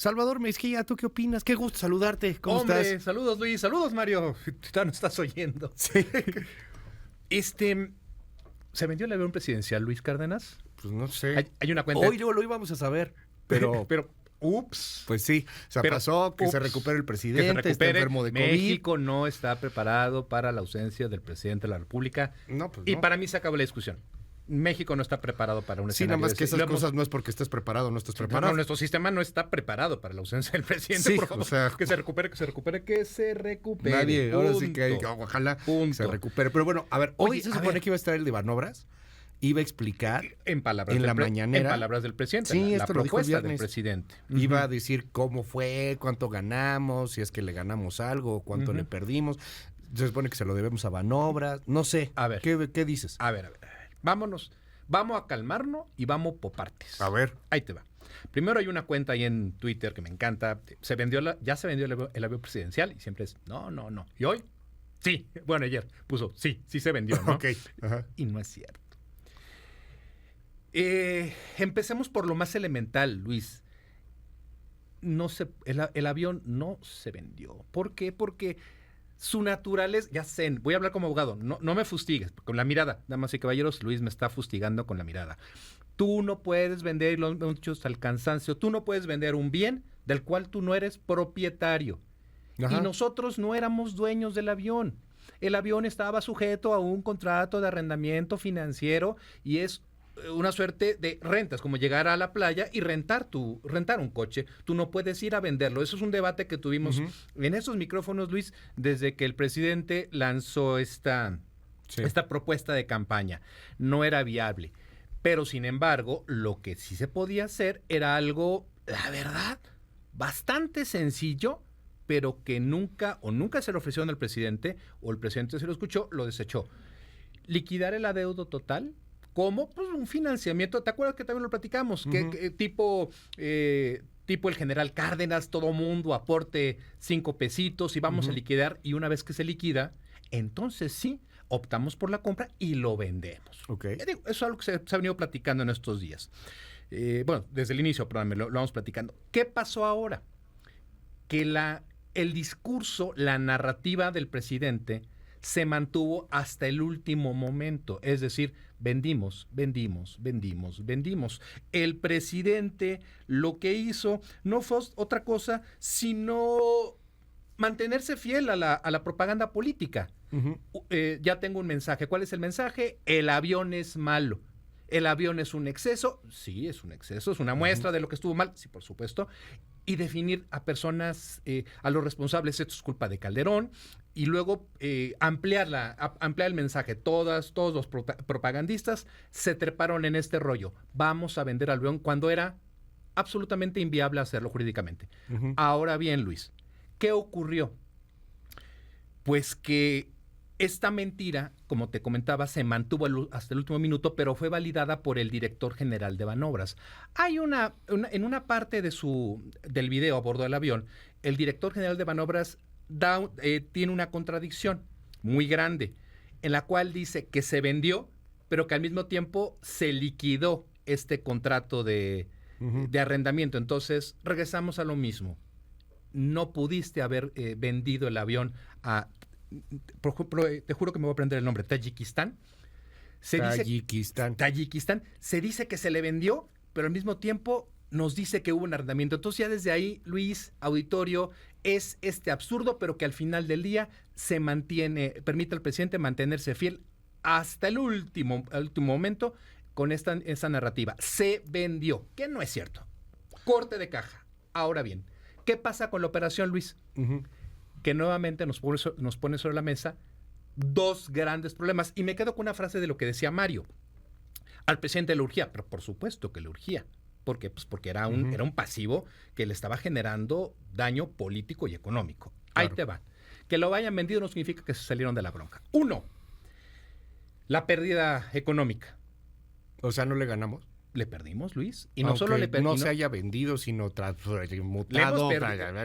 Salvador Mezquilla, ¿tú qué opinas? Qué gusto saludarte. ¿Cómo Hombre, estás? saludos Luis, saludos Mario. Tú no estás oyendo. Sí. ¿Se vendió el avión presidencial, Luis Cárdenas? Pues no sé. Hay una cuenta. Hoy lo íbamos a saber, pero ups. pues sí. O sea, Pero, pasó que se ups, recupere el Que se presidente, está recupere. enfermo de COVID. México no está preparado para la ausencia del presidente de la República. No, pues Y no. para mí se acabó la discusión. México no está preparado para un Sí, escenario nada más de que ese. esas cosas no es porque estés preparado o no estés No, preparado. nuestro sistema no está preparado para la ausencia del presidente. Sí, por favor. o sea, que se recupere. Nadie, ahora sí que Punto. ojalá Punto. se recupere. Pero bueno, a ver, hoy Oye, se a supone ver. que iba a estar el de Banobras, iba a explicar, En palabras En del la mañanera. En palabras del presidente. Sí, la esto lo dijo el propuesta del viernes. presidente. iba a decir cómo fue, cuánto ganamos, si es que le ganamos algo, cuánto le perdimos. Se supone que se lo debemos a Banobras, no sé. A ver. ¿Qué dices? A ver. Vámonos. Vamos a calmarnos y vamos por partes. A ver. Ahí te va. Primero hay una cuenta ahí en Twitter que me encanta. Ya se vendió el avión presidencial y siempre es no. ¿Y hoy? Sí. Bueno, ayer puso sí se vendió, ¿no? Ok. Ajá. Y no es cierto. Empecemos por lo más elemental, Luis. El avión no se vendió. ¿Por qué? Porque su naturaleza, ya sé, voy a hablar como abogado, no me fustigues, con la mirada, damas y caballeros, Luis me está fustigando con la mirada. Tú no puedes vender, y lo hemos dicho hasta el cansancio, tú no puedes vender un bien del cual tú no eres propietario. Ajá. Y nosotros no éramos dueños del avión. El avión estaba sujeto a un contrato de arrendamiento financiero y es una suerte de rentas, como llegar a la playa y rentar un coche. Tú no puedes ir a venderlo. Eso es un debate que tuvimos en esos micrófonos, Luis, desde que el presidente lanzó esta propuesta de campaña. No era viable. Pero, sin embargo, lo que sí se podía hacer era algo, la verdad, bastante sencillo, pero que nunca se lo ofrecieron al presidente, o el presidente se lo escuchó, lo desechó. Liquidar el adeudo total. ¿Cómo? Pues un financiamiento. ¿Te acuerdas que también lo platicamos? Que tipo el general Cárdenas, todo mundo aporte 5 pesitos y vamos a liquidar. Y una vez que se liquida, entonces sí, optamos por la compra y lo vendemos. Okay. Eso es algo que se ha venido platicando en estos días. Bueno, desde el inicio, perdóname, lo vamos platicando. ¿Qué pasó ahora? Que el discurso, la narrativa del presidente se mantuvo hasta el último momento, es decir, vendimos. El presidente lo que hizo no fue otra cosa sino mantenerse fiel a la propaganda política. Ya tengo un mensaje. ¿Cuál es el mensaje? El avión es malo. ¿El avión es un exceso? Sí, es un exceso, es una muestra de lo que estuvo mal, sí, por supuesto. Y definir a personas, a los responsables, esto es culpa de Calderón, y luego ampliar el mensaje. Todos los propagandistas se treparon en este rollo. Vamos a vender al avión cuando era absolutamente inviable hacerlo jurídicamente. Ahora bien, Luis, ¿qué ocurrió? Pues que esta mentira, como te comentaba, se mantuvo hasta el último minuto, pero fue validada por el director general de Banobras. Hay en una parte del video a bordo del avión, el director general de Banobras tiene una contradicción muy grande, en la cual dice que se vendió, pero que al mismo tiempo se liquidó este contrato de arrendamiento. Entonces, regresamos a lo mismo. No pudiste haber vendido el avión a... Por ejemplo, te juro que me voy a aprender el nombre, Tayikistán. Tayikistán. Se dice que se le vendió, pero al mismo tiempo nos dice que hubo un arrendamiento. Entonces ya desde ahí, Luis, auditorio, es absurdo, pero que al final del día permite al presidente mantenerse fiel hasta el último momento con esta narrativa. Se vendió, que no es cierto. Corte de caja. Ahora bien, ¿qué pasa con la operación, Luis? Que nuevamente nos pone sobre la mesa dos grandes problemas. Y me quedo con una frase de lo que decía Mario. Al presidente le urgía, pero por supuesto que le urgía. ¿Por qué? Pues porque era un pasivo que le estaba generando daño político y económico. Claro. Ahí te va. Que lo hayan vendido no significa que se salieron de la bronca. 1, la pérdida económica. O sea, ¿no le ganamos? Le perdimos, Luis. Y no solo le perdimos. No se haya vendido, sino mutado,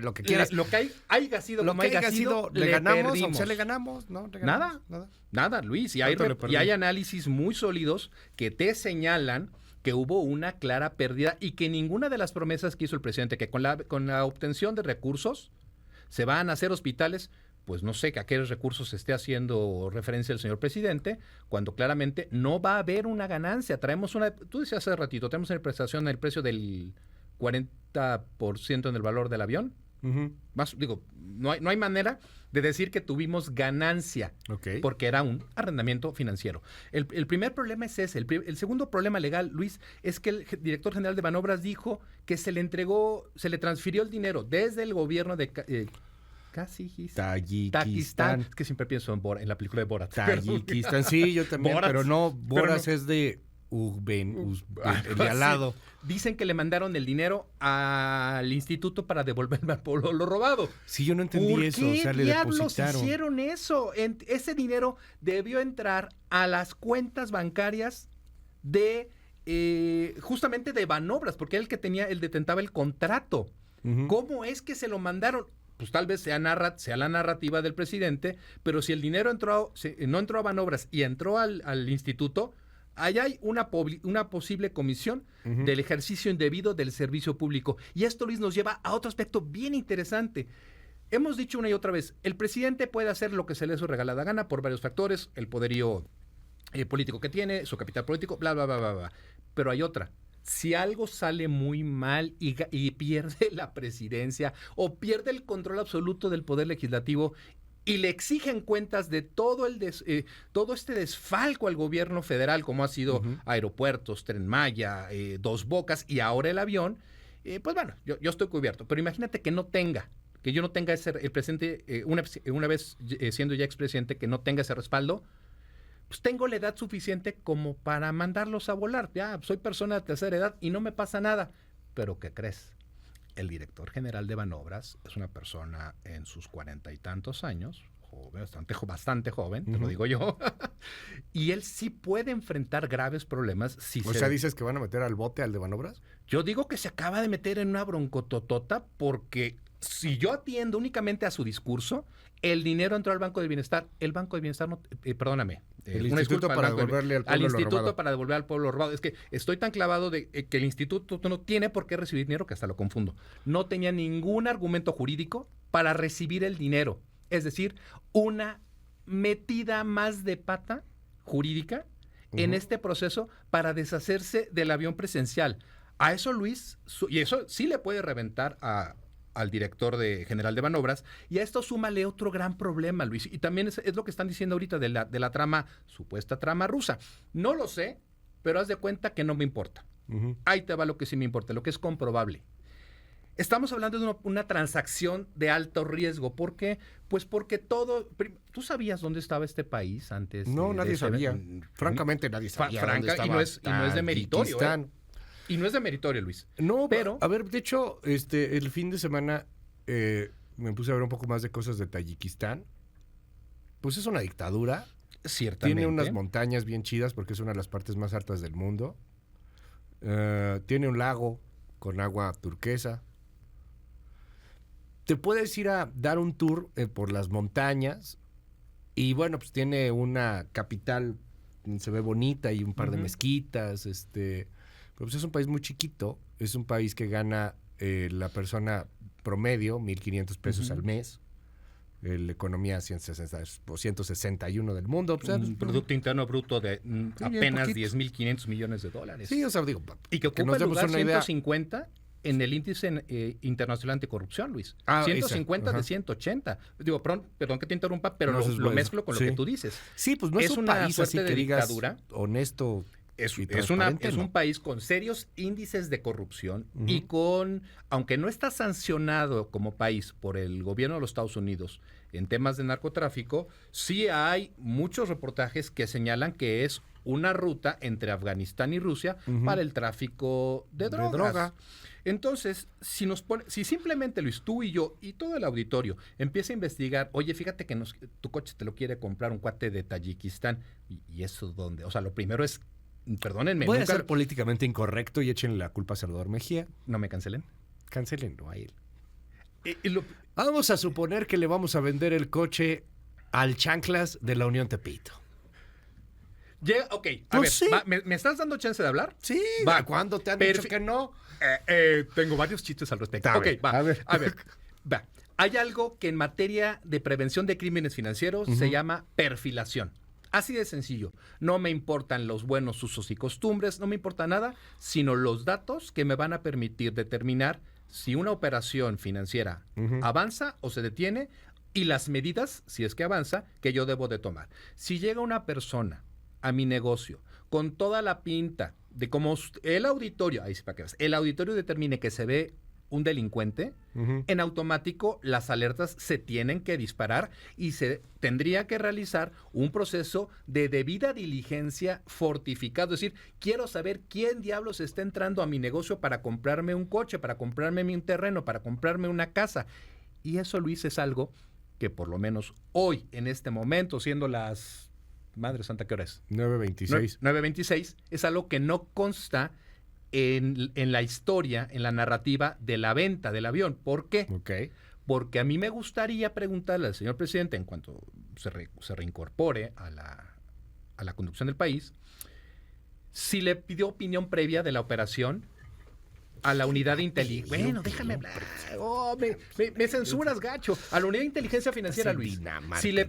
lo que quieras. Lo que haya sido, lo como que haya sido, le ganamos. perdimos. O sea, le ganamos, ¿no? Nada, Luis. Y hay análisis muy sólidos que te señalan que hubo una clara pérdida y que ninguna de las promesas que hizo el presidente, que con la obtención de recursos se van a hacer hospitales, pues no sé a qué recursos esté haciendo referencia el señor presidente, cuando claramente no va a haber una ganancia. Tú decías hace ratito, tenemos en prestación el precio del 40% en el valor del avión. No hay manera de decir que tuvimos ganancia, porque era un arrendamiento financiero. El primer problema es ese. El segundo problema legal, Luis, es que el director general de Banobras dijo que se le transfirió el dinero desde el gobierno de Tayikistán. Es que siempre pienso en la película de Borat. Tayikistán, sí, yo también, Borat, pero no, Borat es de el de al lado. Sí. Dicen que le mandaron el dinero al instituto para devolverme al pueblo lo robado. Sí, yo no entendí eso. O sea, le depositaron. ¿Por qué diablos hicieron eso? Ese dinero debió entrar a las cuentas bancarias de justamente de Banobras, porque él él detentaba el contrato. ¿Cómo es que se lo mandaron? Pues tal vez sea la narrativa del presidente, pero si el dinero no entró a Banobras y entró al instituto, ahí hay una posible comisión del ejercicio indebido del servicio público. Y esto, Luis, nos lleva a otro aspecto bien interesante. Hemos dicho una y otra vez, el presidente puede hacer lo que se le dé su regalada gana por varios factores, el poderío político que tiene, su capital político, bla, bla, bla, bla, bla. Pero hay otra. Si algo sale muy mal y pierde la presidencia o pierde el control absoluto del poder legislativo y le exigen cuentas de todo este desfalco al gobierno federal, como ha sido aeropuertos, Tren Maya, Dos Bocas y ahora el avión, pues bueno, yo estoy cubierto. Pero imagínate que yo no tenga el presidente, una vez siendo ya expresidente, que no tenga ese respaldo, pues tengo la edad suficiente como para mandarlos a volar. Ya soy persona de tercera edad y no me pasa nada. Pero ¿qué crees? El director general de Banobras es una persona en sus 40 y tantos años, bastante joven, te lo digo yo, y él sí puede enfrentar graves problemas. ¿Dices que van a meter al bote al de Banobras? Yo digo que se acaba de meter en una broncototota porque si yo atiendo únicamente a su discurso, el dinero entró al Banco del Bienestar. El Banco del Bienestar no, perdóname. El instituto para devolverle al pueblo lo robado. Al instituto para devolver al pueblo robado. Es que estoy tan clavado de que el instituto no tiene por qué recibir dinero que hasta lo confundo. No tenía ningún argumento jurídico para recibir el dinero. Es decir, una metida más de pata jurídica en este proceso para deshacerse del avión presidencial. A eso, Luis, y eso sí le puede reventar al director general de Banobras, y a esto súmale otro gran problema, Luis, y también es lo que están diciendo ahorita de la trama, supuesta trama rusa. No lo sé, pero haz de cuenta que no me importa. Ahí te va lo que sí me importa, lo que es comprobable. Estamos hablando de una transacción de alto riesgo. ¿Por qué? Pues porque ¿Tú sabías dónde estaba este país antes? No, nadie sabía. Francamente, nadie sabía. Y no es de meritorio. Y no es de meritorio, Luis. No, pero a ver, de hecho, el fin de semana me puse a ver un poco más de cosas de Tayikistán. Pues es una dictadura. Ciertamente. Tiene unas montañas bien chidas porque es una de las partes más altas del mundo. Tiene un lago con agua turquesa. Te puedes ir a dar un tour por las montañas y bueno, pues tiene una capital, se ve bonita y un par de mezquitas, pero pues es un país muy chiquito, es un país que gana la persona promedio 1,500 pesos al mes, la economía 161 del mundo. Pues, un Producto Interno Bruto de apenas 10,500 millones de dólares. Sí, o sea, digo, y que ocupa el lugar 150 en el índice internacional anticorrupción, Luis. 150 de 180. Digo, perdón que te interrumpa, pero lo mezclo con lo que tú dices. Sí, pues no es un país así que digas honesto. Es un país con serios índices de corrupción y aunque no está sancionado como país por el gobierno de los Estados Unidos en temas de narcotráfico, sí hay muchos reportajes que señalan que es una ruta entre Afganistán y Rusia para el tráfico de drogas. Entonces, si simplemente Luis, tú y yo y todo el auditorio empieza a investigar, oye, fíjate que tu coche te lo quiere comprar un cuate de Tayikistán, ¿y eso dónde? O sea, lo primero es, perdónenme. Voy a ser políticamente incorrecto y échenle la culpa a Salvador Mejía. No me cancelen. Cancelenlo a él. Vamos a suponer que le vamos a vender el coche al Chanclas de la Unión Tepito. Ok, a Pues ver, sí. ¿me estás dando chance de hablar? Sí, Va. ¿cuándo te han dicho Perfi- que no? Tengo varios chistes al respecto. A Ok, ver, va. a ver. Va. Hay algo que en materia de prevención de crímenes financieros se llama perfilación. Así de sencillo. No me importan los buenos usos y costumbres, no me importa nada, sino los datos que me van a permitir determinar si una operación financiera avanza o se detiene y las medidas, si es que avanza, que yo debo de tomar. Si llega una persona a mi negocio con toda la pinta de cómo el auditorio, ahí sí para que veas, el auditorio determine que se ve un delincuente, en automático las alertas se tienen que disparar y se tendría que realizar un proceso de debida diligencia fortificado. Es decir, quiero saber quién diablos está entrando a mi negocio para comprarme un coche, para comprarme un terreno, para comprarme una casa. Y eso, Luis, es algo que por lo menos hoy, en este momento, siendo las... Madre Santa, ¿qué hora es? 9:26. 9:26, es algo que no consta en la historia, en la narrativa de la venta del avión. ¿Por qué? Ok. Porque a mí me gustaría preguntarle al señor presidente, en cuanto se reincorpore a la conducción del país, si le pidió opinión previa de la operación a la unidad de inteligencia. Bueno, déjame hablar. Oh, me censuras, gacho. A la unidad de inteligencia financiera, Luis. Si le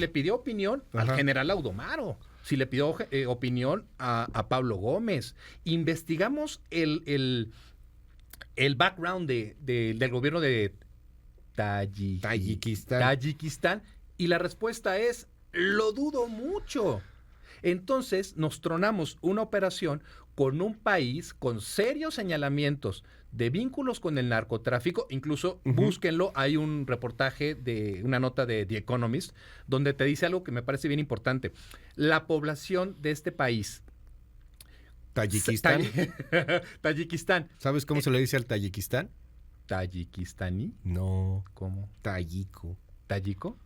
pidió opinión al general Audomaro, si le pidió opinión a Pablo Gómez. Investigamos el background del gobierno de Tayikistán. Y la respuesta es, lo dudo mucho. Entonces nos tronamos una operación con un país con serios señalamientos de vínculos con el narcotráfico. Incluso búsquenlo, hay un reportaje de una nota de The Economist donde te dice algo que me parece bien importante. La población de este país, Tayikistán. Tayikistán. ¿Sabes cómo se le dice al Tayikistán? ¿Tayikistaní? No. ¿Cómo? Tayico. ¿Tayico?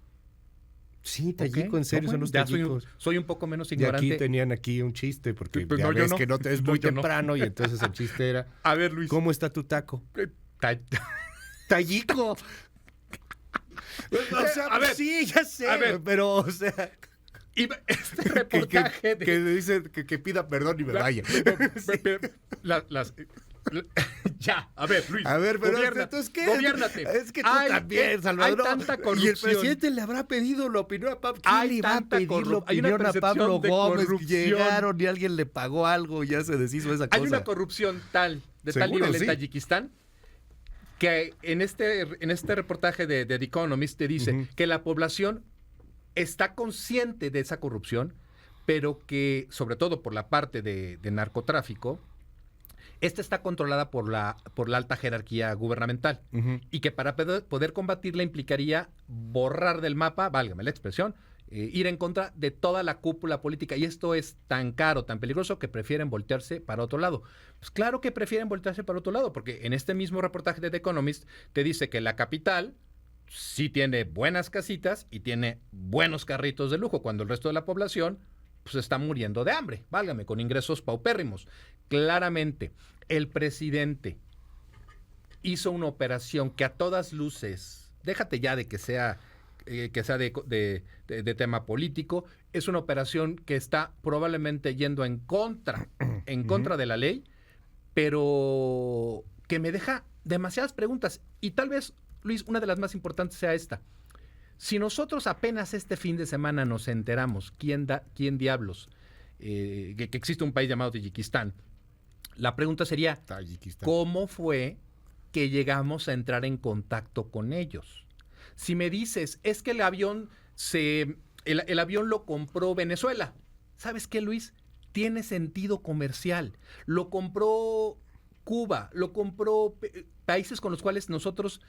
Sí, Tayiko, Okay. en serio, No, son los ya tayikos. soy un poco menos Y ignorante. aquí tenían un chiste, porque Pues ya no, yo ves no. que es No, muy yo no. temprano, y entonces el chiste era, A ver, Luis. ¿cómo está tu taco? Ta- ¡Tayico! O sea, A ver, sí, ya sé, a ver. pero, o sea, Y este reportaje que dice que pida perdón y me vaya. Ya, a ver, Luis. A ver, pero gobierna, entonces, ¿qué? Gobiérnate. Es que tú también, Salvador. Hay tanta Y el corrupción. presidente le habrá pedido la opinión a Pablo. Hay ¿Quién le va a tanta pedir la hay una opinión a percepción Pablo de Gómez? corrupción. Llegaron y alguien le pagó algo y ya se deshizo esa cosa. Hay una corrupción de tal Seguro, nivel en sí. Tayikistán que en este reportaje de The Economist te dice que la población está consciente de esa corrupción, pero que, sobre todo por la parte de narcotráfico, esta está controlada por la alta jerarquía gubernamental y que para poder combatirla implicaría borrar del mapa, válgame la expresión, ir en contra de toda la cúpula política. Y esto es tan caro, tan peligroso, que prefieren voltearse para otro lado. Pues claro que prefieren voltearse para otro lado, porque en este mismo reportaje de The Economist te dice que la capital sí tiene buenas casitas y tiene buenos carritos de lujo, cuando el resto de la población pues está muriendo de hambre, válgame, con ingresos paupérrimos. Claramente, el presidente hizo una operación que a todas luces, déjate ya de que sea de tema político, es una operación que está probablemente yendo en contra de la ley, pero que me deja demasiadas preguntas. Y tal vez, Luis, una de las más importantes sea esta. Si nosotros apenas este fin de semana nos enteramos quién diablos, que existe un país llamado Tayikistán, la pregunta sería, ¿cómo fue que llegamos a entrar en contacto con ellos? Si me dices, es que el avión el avión lo compró Venezuela, ¿sabes qué, Luis? Tiene sentido comercial. Lo compró Cuba, lo compró países con los cuales nosotros,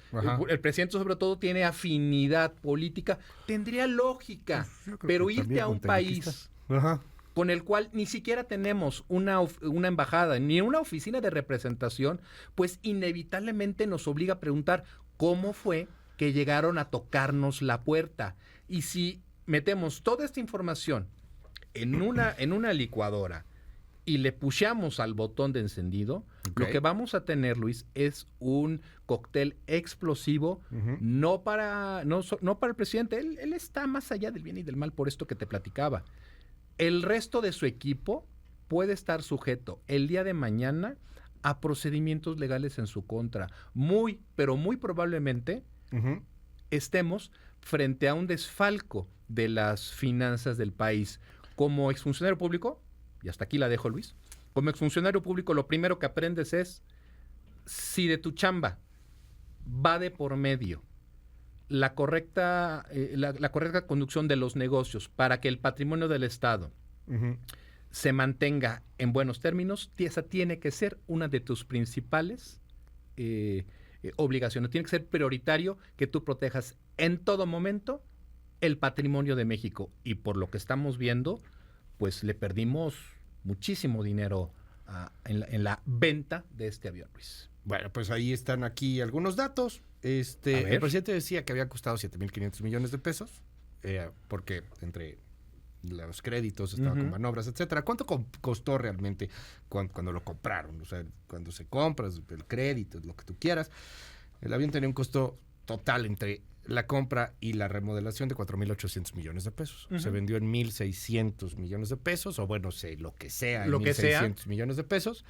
el presidente sobre todo, tiene afinidad política. Tendría lógica, pero irte a un país con el cual ni siquiera tenemos una embajada, ni una oficina de representación, pues inevitablemente nos obliga a preguntar cómo fue que llegaron a tocarnos la puerta. Y si metemos toda esta información en una licuadora y le pushamos al botón de encendido, lo que vamos a tener, Luis, es un cóctel explosivo, no para el presidente. Él está más allá del bien y del mal por esto que te platicaba. El resto de su equipo puede estar sujeto el día de mañana a procedimientos legales en su contra. Muy, pero muy probablemente estemos frente a un desfalco de las finanzas del país. Como exfuncionario público, y hasta aquí la dejo, Luis, como exfuncionario público lo primero que aprendes es si de tu chamba va de por medio la correcta conducción de los negocios para que el patrimonio del Estado se mantenga en buenos términos, esa tiene que ser una de tus principales obligaciones. Tiene que ser prioritario que tú protejas en todo momento el patrimonio de México. Y por lo que estamos viendo, pues le perdimos muchísimo dinero en la venta de este avión, Luis. Bueno, pues ahí están aquí algunos datos. El presidente decía que había costado 7,500 millones de pesos, porque entre los créditos estaban con manobras, etcétera. ¿Cuánto costó realmente cuando lo compraron? O sea, cuando se compra, el crédito, lo que tú quieras. El avión tenía un costo total entre la compra y la remodelación de 4,800 millones de pesos. Se vendió en 1,600 millones de pesos, o bueno, lo que sea, en 1,600 millones de pesos.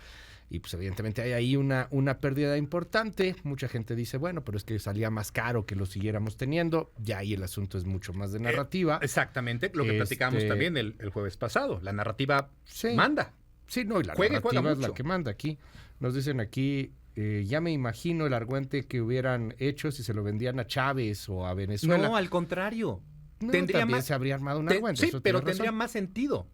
Y pues evidentemente hay ahí una pérdida importante. Mucha gente dice, bueno, pero es que salía más caro que lo siguiéramos teniendo. Ya ahí el asunto es mucho más de narrativa. Exactamente, lo que platicamos también el jueves pasado. La narrativa manda. Sí, no, y la narrativa es la que manda aquí. Nos dicen aquí, ya me imagino el argüente que hubieran hecho si se lo vendían a Chávez o a Venezuela. No, al contrario. No, también se habría armado un argüente. Sí, pero tendría más sentido.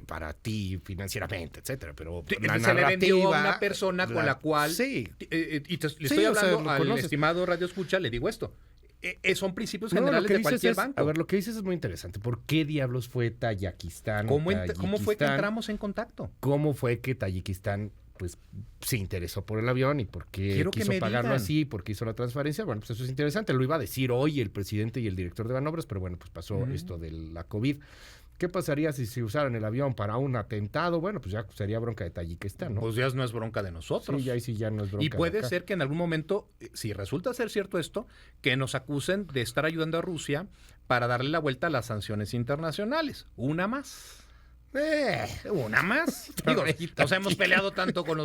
Para ti financieramente, etcétera, pero la narrativa, se le vendió a una persona con la cual sí, y le estoy hablando al estimado Radio Escucha, le digo esto, son principios generales de cualquier banco. A ver, lo que dices es muy interesante. ¿Por qué diablos fue Tayikistán? ¿Cómo fue que entramos en contacto? ¿Cómo fue que Tayikistán pues se interesó por el avión y por qué quiso pagarlo así, por qué hizo la transferencia? Bueno, pues eso es interesante. Lo iba a decir hoy el presidente y el director de Banobras, pero bueno, pues pasó esto de la COVID. ¿Qué pasaría si usaran el avión para un atentado? Bueno, pues ya sería bronca de Tayikistán, ¿no? Pues ya no es bronca de nosotros. Sí, ya no es bronca. Y puede ser que en algún momento, si resulta ser cierto esto, que nos acusen de estar ayudando a Rusia para darle la vuelta a las sanciones internacionales. Una más. Una más. Digo, nos hemos peleado tanto con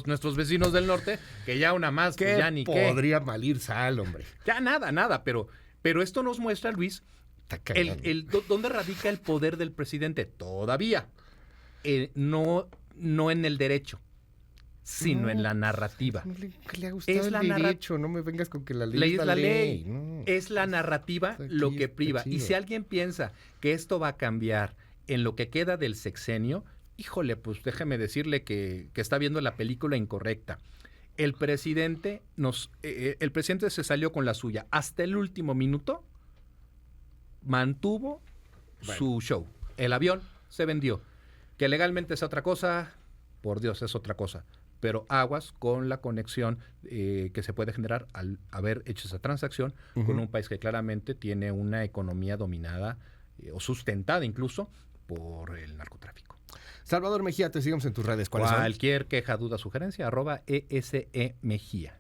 nuestros vecinos del norte que ya una más, pues ya ni qué. Podría malir sal, hombre. Ya nada. Pero esto nos muestra, Luis, ¿dónde radica el poder del presidente? Todavía. No en el derecho, sino en la narrativa. Le ha gustado el derecho, no me vengas con que la ley es la ley. No. Es la narrativa lo que priva. Y si alguien piensa que esto va a cambiar en lo que queda del sexenio, híjole, pues déjeme decirle que está viendo la película incorrecta. El presidente se salió con la suya. Hasta el último minuto mantuvo su show. El avión se vendió. Que legalmente es otra cosa, por Dios, es otra cosa. Pero aguas con la conexión que se puede generar al haber hecho esa transacción con un país que claramente tiene una economía dominada o sustentada incluso por el narcotráfico. Salvador Mejía, te seguimos en tus redes. ¿Cuáles son? Cualquier queja, duda, sugerencia, @ESE Mejía.